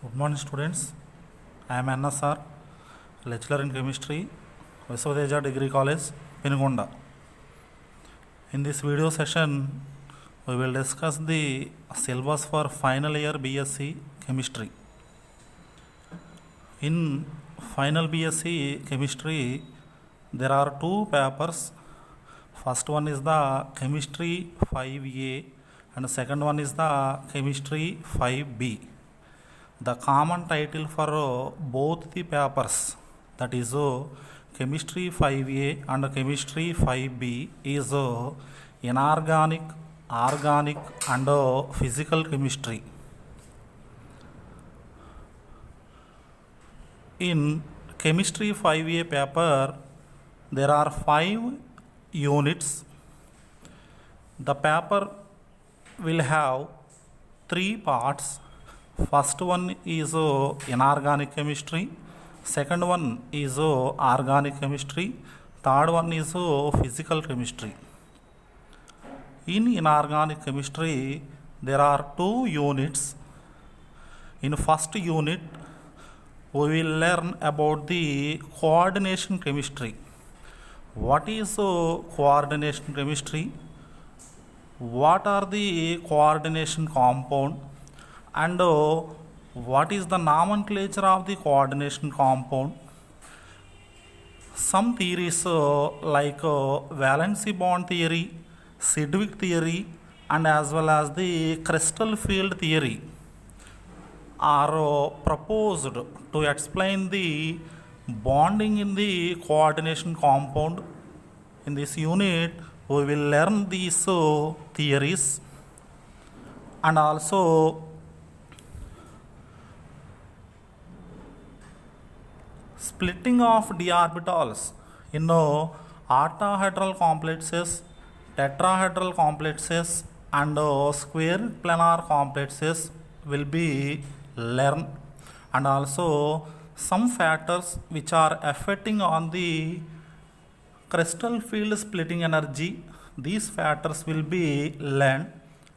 Good morning, students. I am NSR, lecturer in chemistry, Viswadheja Degree College, Penukonda. In this video session, we will discuss the syllabus for final year BSc Chemistry. In final BSc Chemistry, there are two papers. First one is the Chemistry 5A and second one is the Chemistry 5B. The common title for both the papers, that is Chemistry 5A and Chemistry 5B, is Inorganic, Organic and Physical Chemistry. In Chemistry 5A paper, there are 5 units. The paper will have 3 parts. First one is inorganic chemistry, second one is organic chemistry, third one is physical chemistry. In inorganic chemistry, there are 2 units. In first unit, we will learn about the coordination chemistry. What is coordination chemistry? What are the coordination compound? And what is the nomenclature of the coordination compound? Some theories like valency bond theory, Sedgwick theory and as well as the crystal field theory are proposed to explain the bonding in the coordination compound. In this unit, we will learn these theories and also splitting of d orbitals in octahedral complexes, tetrahedral complexes and square planar complexes will be learned, and also some factors which are affecting on the crystal field splitting energy, these factors will be learned.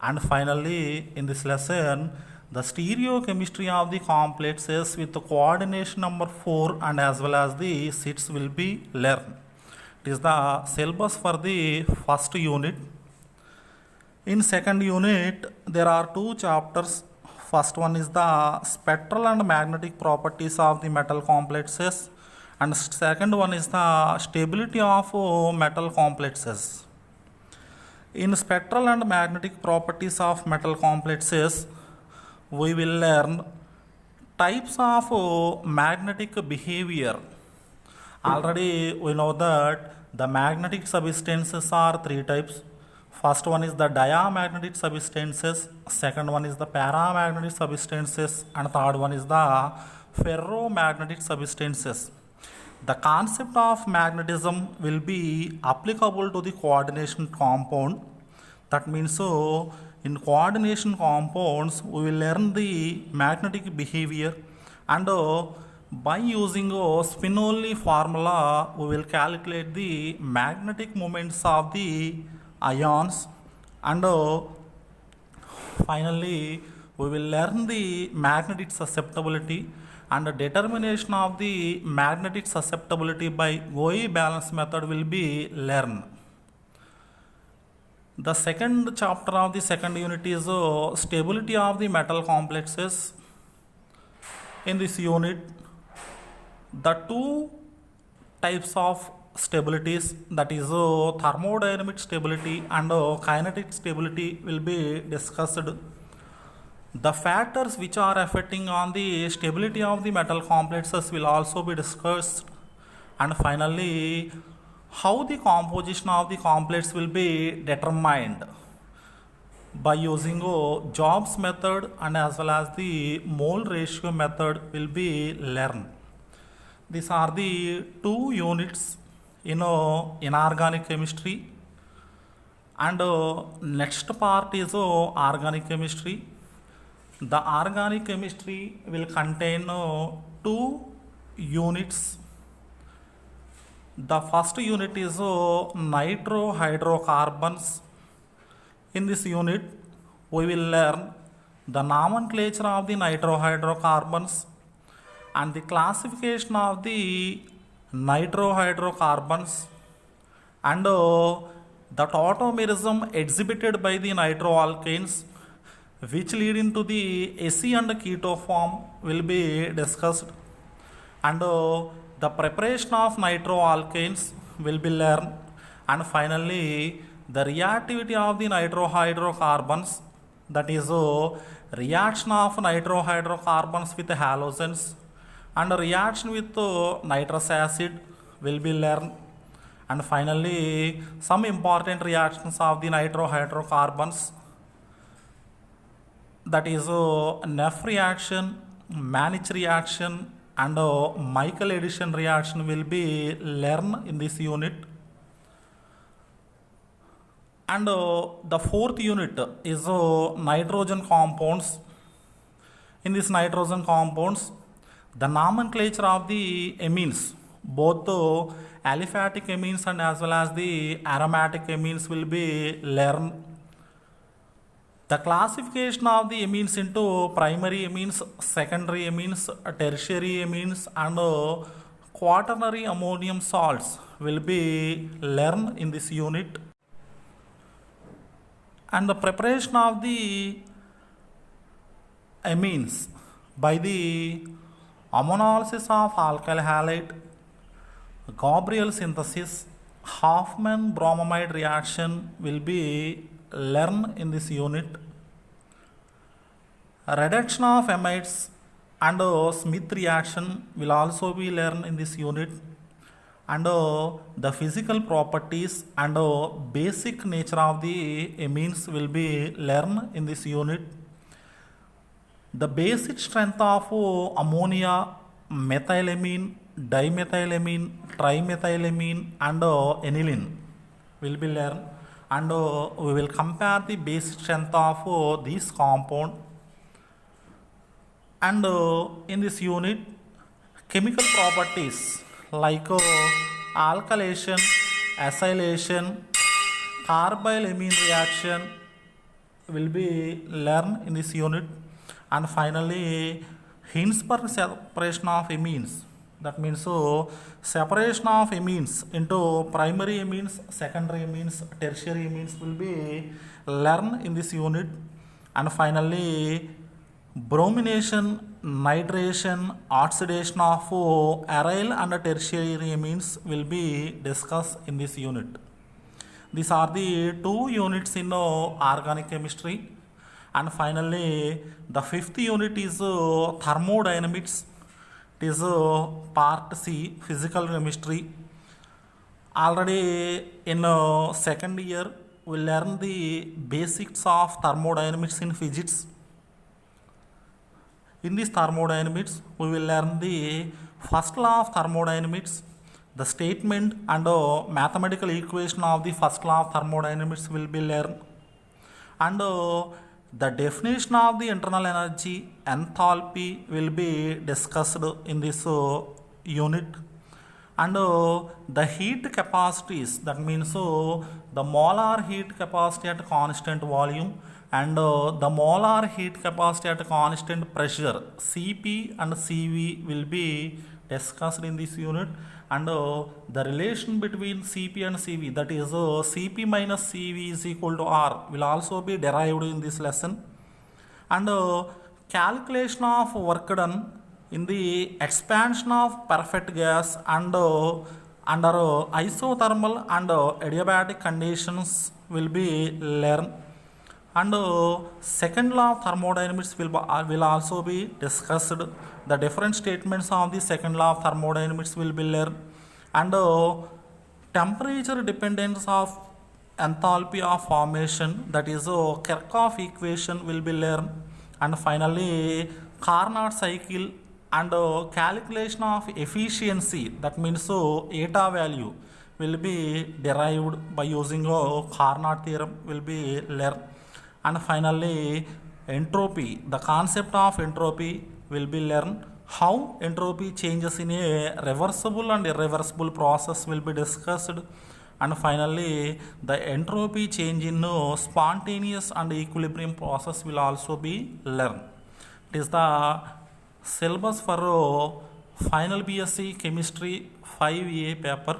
And finally, in this lesson, the stereochemistry of the complexes with the coordination number 4 and as well as the sets will be learned. It is the syllabus for the first unit. In second unit, there are 2 chapters. First one is the spectral and magnetic properties of the metal complexes, and second one is the stability of metal complexes. In spectral and magnetic properties of metal complexes, we will learn types of magnetic behavior. Already we know that the magnetic substances are 3 types. First one is the diamagnetic substances, second one is the paramagnetic substances and third one is the ferromagnetic substances. The concept of magnetism will be applicable to the coordination compound. That means in coordination compounds, we will learn the magnetic behavior, and by using Spinozzi formula, we will calculate the magnetic moments of the ions, and finally we will learn the magnetic susceptibility, and the determination of the magnetic susceptibility by Gouy balance method will be learned. The second chapter of the second unit is stability of the metal complexes. In this unit, the 2 types of stabilities, that is thermodynamic stability and kinetic stability, will be discussed. The factors which are affecting on the stability of the metal complexes will also be discussed, and finally how the composition of the complex will be determined by using Jobs method and as well as the mole ratio method will be learned. These are the 2 units in inorganic chemistry, and next part is organic chemistry. The organic chemistry will contain 2 units. The first unit is nitrohydrocarbons. In this unit, we will learn the nomenclature of the nitrohydrocarbons and the classification of the nitrohydrocarbons and the tautomerism exhibited by the nitroalkanes which lead into the AC and keto form will be discussed, and the preparation of nitroalkanes will be learned, and finally the reactivity of the nitrohydrocarbons, that is reaction of nitrohydrocarbons with halogens and reaction with nitrous acid will be learned, and finally some important reactions of the nitrohydrocarbons, that is Neff reaction, Mannich reaction and Michael addition reaction will be learned in this unit. And the fourth unit is nitrogen compounds. In this nitrogen compounds, the nomenclature of the amines, both aliphatic amines and as well as the aromatic amines will be learned. The classification of the amines into primary amines, secondary amines, tertiary amines and quaternary ammonium salts will be learned in this unit. And the preparation of the amines by the ammonolysis of alkyl halide, Gabriel synthesis, Hoffman bromamide reaction will be learned in this unit. Reduction of amides and Smith reaction will also be learned in this unit, and the physical properties and basic nature of the amines will be learned in this unit. The basic strength of ammonia, methylamine, dimethylamine, trimethylamine and aniline will be learned, and we will compare the basic strength of this compound. And in this unit, chemical properties like alkylation, acylation, carbylamine reaction will be learned in this unit, and finally Hinsberg separation of amines, that means separation of amines into primary amines, secondary amines, tertiary amines will be learned in this unit, and finally bromination, nitration, oxidation of aryl and tertiary amines will be discussed in this unit. These are the two units in organic chemistry, and finally the fifth unit is thermodynamics. It is part C, physical chemistry. Already in second year we learn the basics of thermodynamics in physics. In this thermodynamics, we will learn the first law of thermodynamics, the statement and mathematical equation of the first law of thermodynamics will be learned, and the definition of the internal energy, enthalpy will be discussed in this unit, and the heat capacities, that means the molar heat capacity at constant volume and the molar heat capacity at constant pressure, Cp and Cv will be discussed in this unit, and the relation between Cp and Cv, that is Cp minus Cv is equal to R, will also be derived in this lesson, and calculation of work done in the expansion of perfect gas and under isothermal and adiabatic conditions will be learned, and second law of thermodynamics will also be discussed. The different statements of the second law of thermodynamics will be learned, and temperature dependence of enthalpy of formation, that is Kirchhoff equation will be learned, and finally Carnot cycle and calculation of efficiency, that means eta value will be derived by using Carnot theorem will be learned, and finally entropy, the concept of entropy will be learned. How entropy changes in a reversible and irreversible process will be discussed, and finally the entropy change in spontaneous and equilibrium process will also be learned. It is the syllabus for final BSc chemistry 5A paper